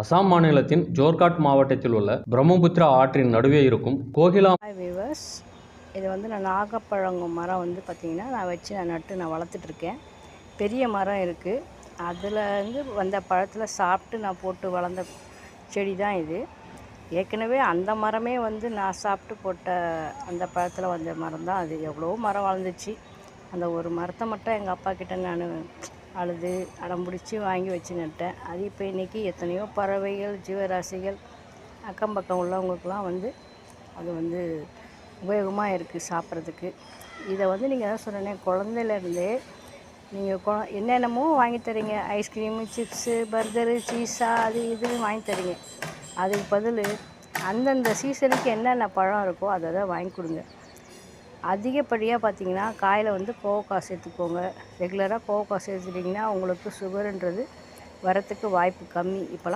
அசாம் மாநிலத்தின் ஜோர்காட் மாவட்டத்தில் உள்ள பிரம்மபுத்திரா ஆற்றின் நடுவே இருக்கும் கோகிலா. ஹாய் வீவர்ஸ், இது வந்து நான் நாகப்பழங்கு மரம் வந்து பார்த்திங்கன்னா நான் நட்டு வளர்த்துட்ருக்கேன். பெரிய மரம் இருக்குது. அதுலேருந்து வந்த பழத்தில் சாப்பிட்டு நான் போட்டு வளர்ந்த செடி தான் இது. ஏற்கனவே அந்த மரமே வந்து நான் சாப்பிட்டு போட்ட அந்த பழத்தில் வந்த மரம் தான் அது. எவ்வளோ மரம் வளர்ந்துச்சு. அந்த ஒரு மரத்தை மட்டும் எங்கள் அப்பா கிட்ட நான் அழுது அடம்பிடிச்சி வாங்கி வச்சு நட்டேன். அது இப்போ இன்றைக்கி எத்தனையோ பறவைகள், ஜீவராசிகள், அக்கம் பக்கம் உள்ளவங்களுக்கெல்லாம் வந்து அது வந்து உபயோகமாக இருக்குது சாப்பிட்றதுக்கு. இதை வந்து நீங்கள் தான் சொன்னேனே, குழந்தையிலேருந்தே நீங்கள் என்னென்னமோ வாங்கி தரீங்க. ஐஸ்கிரீமு, சிப்ஸு, பர்கரு, சீஸா, அது இதுன்னு வாங்கி தரீங்க. அதுக்கு பதில் அந்தந்த சீசனுக்கு என்னென்ன பழம் இருக்கோ அதை தான் வாங்கி கொடுங்க. அதிகப்படியாக பார்த்திங்கன்னா காயில் வந்து கோவக்காய் சேர்த்துக்கோங்க. ரெகுலராக கோவக்காய் சேர்த்துட்டிங்கன்னா உங்களுக்கு சுகருன்றது வரத்துக்கு வாய்ப்பு கம்மி. இப்போலாம்